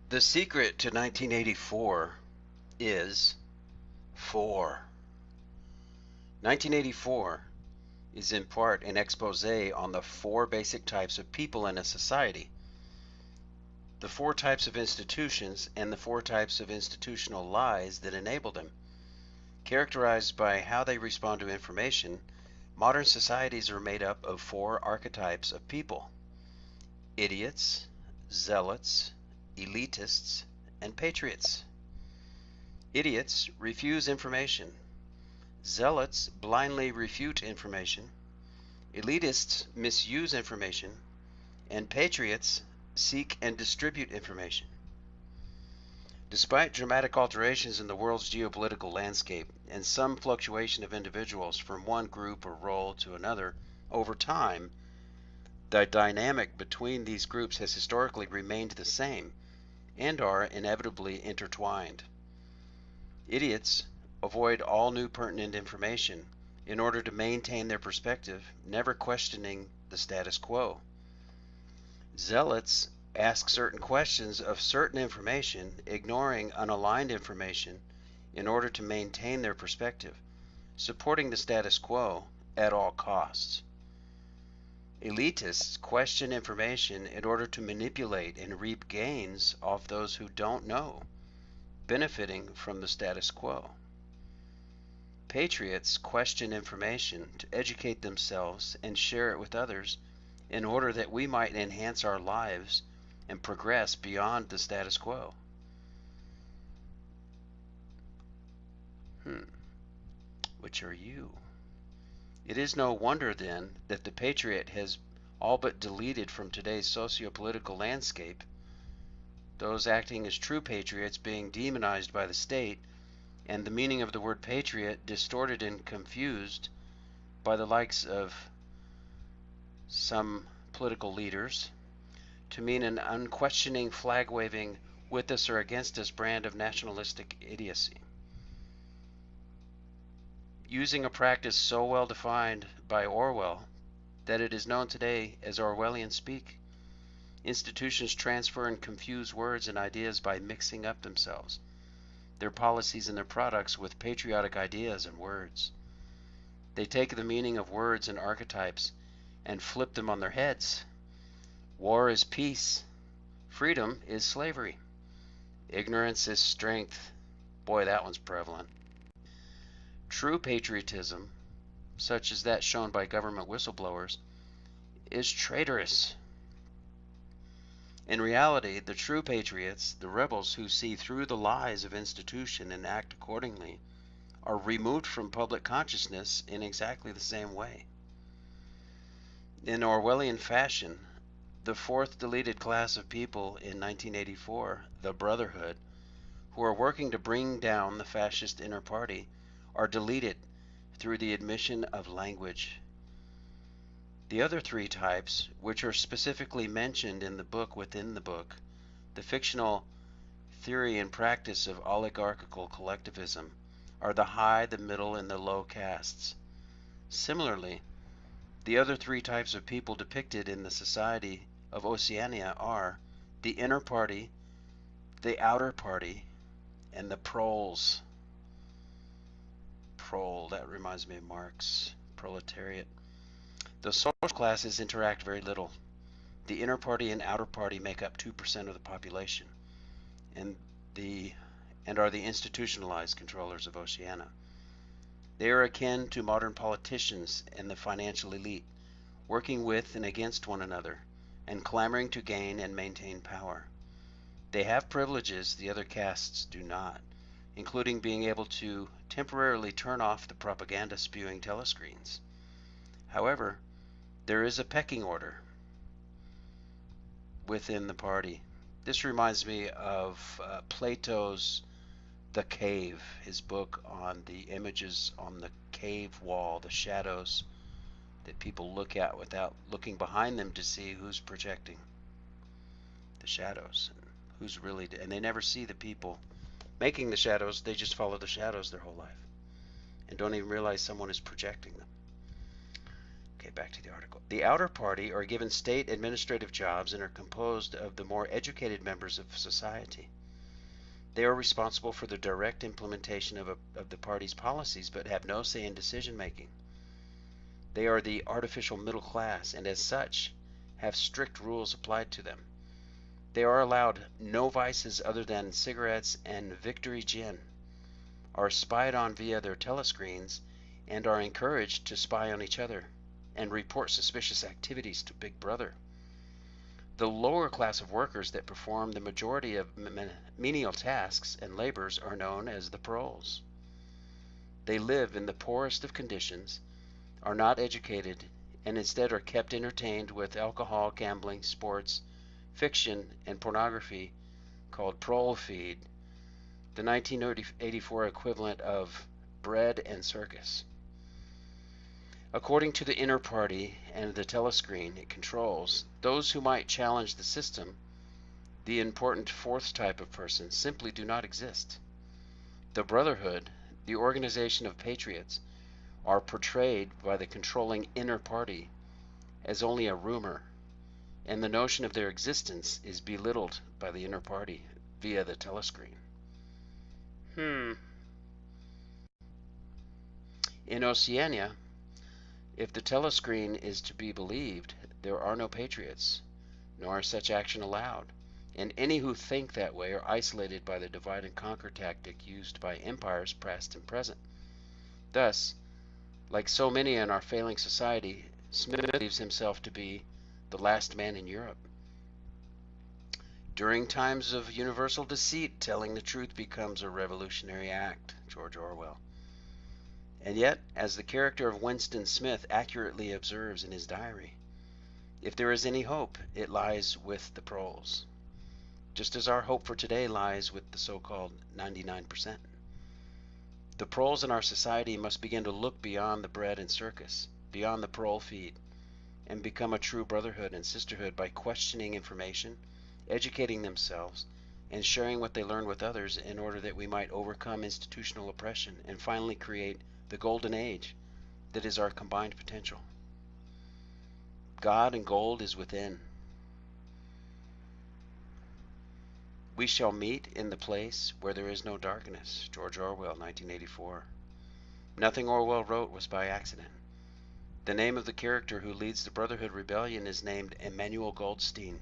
The secret to 1984 is 4. 1984 is in part an expose on the 4 basic types of people in a society, the 4 types of institutions, and the 4 types of institutional lies that enable them. Characterized by how they respond to information, modern societies are made up of 4 archetypes of people: idiots, zealots, elitists, and patriots. Idiots refuse information. Zealots blindly refute information. Elitists misuse information. And patriots seek and distribute information. Despite dramatic alterations in the world's geopolitical landscape and some fluctuation of individuals from one group or role to another over time, the dynamic between these groups has historically remained the same and are inevitably intertwined. Idiots avoid all new pertinent information in order to maintain their perspective, never questioning the status quo. Zealots ask certain questions of certain information, ignoring unaligned information in order to maintain their perspective, supporting the status quo at all costs. Elitists question information in order to manipulate and reap gains off those who don't know, benefiting from the status quo. Patriots question information to educate themselves and share it with others in order that we might enhance our lives and progress beyond the status quo. Which are you? It is no wonder then that the patriot has all but deleted from today's socio-political landscape, those acting as true patriots being demonized by the state, and the meaning of the word patriot distorted and confused by the likes of some political leaders to mean an unquestioning, flag-waving, with us or against us brand of nationalistic idiocy. Using a practice so well defined by Orwell that it is known today as Orwellian speak, institutions transfer and confuse words and ideas by mixing up themselves, their policies and their products with patriotic ideas and words. They take the meaning of words and archetypes and flip them on their heads. War is peace. Freedom is slavery. Ignorance is strength. Boy, that one's prevalent. True patriotism, such as that shown by government whistleblowers, is traitorous. In reality, the true patriots, the rebels who see through the lies of institution and act accordingly, are removed from public consciousness in exactly the same way. In Orwellian fashion, the 4th deleted class of people in 1984, the Brotherhood, who are working to bring down the fascist inner party, are deleted through the admission of language. The other 3 types, which are specifically mentioned in the book within the book, the fictional theory and practice of oligarchical collectivism, are the high, the middle, and the low castes. Similarly, the other 3 types of people depicted in the society of Oceania are the inner party, the outer party, and the proles. Prole, that reminds me of Marx, proletariat. The social classes interact very little. The inner party and outer party make up 2% of the population and are the institutionalized controllers of Oceania. They are akin to modern politicians and the financial elite, working with and against one another and clamoring to gain and maintain power. They have privileges the other castes do not, including being able to temporarily turn off the propaganda spewing telescreens. However, there is a pecking order within the party. This reminds me of Plato's The Cave, his book on the images on the cave wall, the shadows that people look at without looking behind them to see who's projecting the shadows, and who's really, and they never see the people making the shadows. They just follow the shadows their whole life and don't even realize someone is projecting them. Okay, back to the article. The outer party are given state administrative jobs and are composed of the more educated members of society. They are responsible for the direct implementation of the party's policies but have no say in decision making. They are the artificial middle class and as such have strict rules applied to them. They are allowed no vices other than cigarettes and Victory gin, are spied on via their telescreens, and are encouraged to spy on each other and report suspicious activities to Big Brother. The lower class of workers that perform the majority of menial tasks and labors are known as the proles. They live in the poorest of conditions, are not educated, and instead are kept entertained with alcohol, gambling, sports, fiction, and pornography called prole feed, the 1984 equivalent of bread and circus. According to the inner party and the telescreen it controls, those who might challenge the system, the important fourth type of person, simply do not exist. The Brotherhood, the organization of patriots, are portrayed by the controlling inner party as only a rumor, and the notion of their existence is belittled by the inner party via the telescreen. In Oceania, if the telescreen is to be believed, there are no patriots, nor is such action allowed, and any who think that way are isolated by the divide and conquer tactic used by empires past and present. Thus, like so many in our failing society, Smith believes himself to be the last man in Europe. During times of universal deceit, telling the truth becomes a revolutionary act. George Orwell. And yet, as the character of Winston Smith accurately observes in his diary, if there is any hope, it lies with the proles, just as our hope for today lies with the so-called 99%. The proles in our society must begin to look beyond the bread and circus, beyond the prole feed, and become a true brotherhood and sisterhood by questioning information, educating themselves, and sharing what they learn with others in order that we might overcome institutional oppression and finally create the golden age that is our combined potential. God and gold is within. We shall meet in the place where there is no darkness. George Orwell, 1984. Nothing Orwell wrote was by accident. The name of the character who leads the Brotherhood Rebellion is named Emmanuel Goldstein,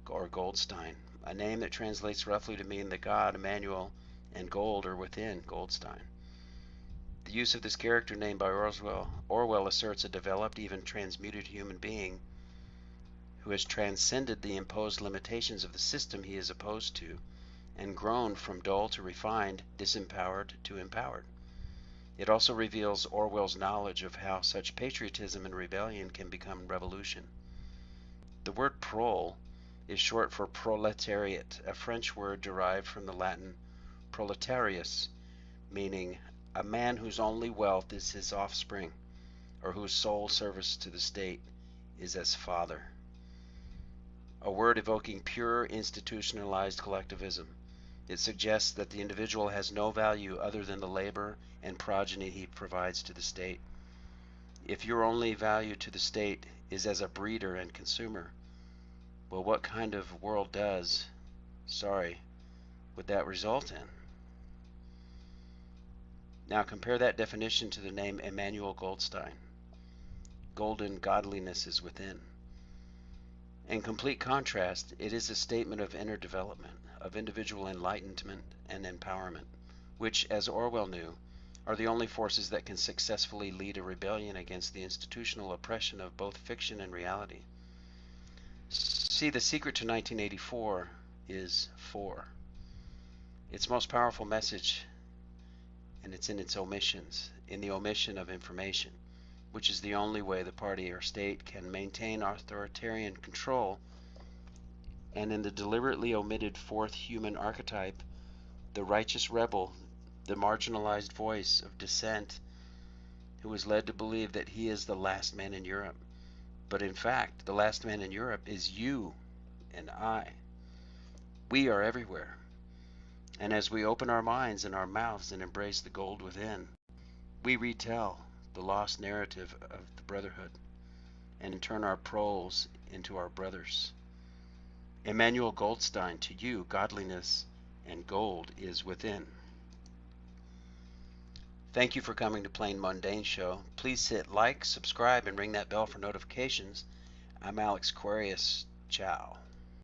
or Goldstein, a name that translates roughly to mean that God, Emmanuel, and gold are within Goldstein. The use of this character name by Orwell asserts a developed, even transmuted human being who has transcended the imposed limitations of the system he is opposed to and grown from dull to refined, disempowered to empowered. It also reveals Orwell's knowledge of how such patriotism and rebellion can become revolution. The word prole is short for proletariat, a French word derived from the Latin proletarius, meaning a man whose only wealth is his offspring, or whose sole service to the state is as father. A word evoking pure institutionalized collectivism. It suggests that the individual has no value other than the labor and progeny he provides to the state. If your only value to the state is as a breeder and consumer, well, what kind of world would that result in? Now compare that definition to the name Emmanuel Goldstein. Golden godliness is within. In complete contrast, it is a statement of inner development, of individual enlightenment and empowerment, which, as Orwell knew, are the only forces that can successfully lead a rebellion against the institutional oppression of both fiction and reality. See, the secret to 1984 is 4. Its most powerful message, and it's in its omissions, in the omission of information, which is the only way the party or state can maintain authoritarian control, and in the deliberately omitted fourth human archetype, the righteous rebel, the marginalized voice of dissent, who is led to believe that he is the last man in Europe. But in fact, the last man in Europe is you and I. We are everywhere. And as we open our minds and our mouths and embrace the gold within, we retell the lost narrative of the brotherhood, and turn our proles into our brothers. Emmanuel Goldstein, to you, godliness and gold is within. Thank you for coming to Plain Mundane Show. Please hit like, subscribe, and ring that bell for notifications. I'm Alex Aquarius. Ciao.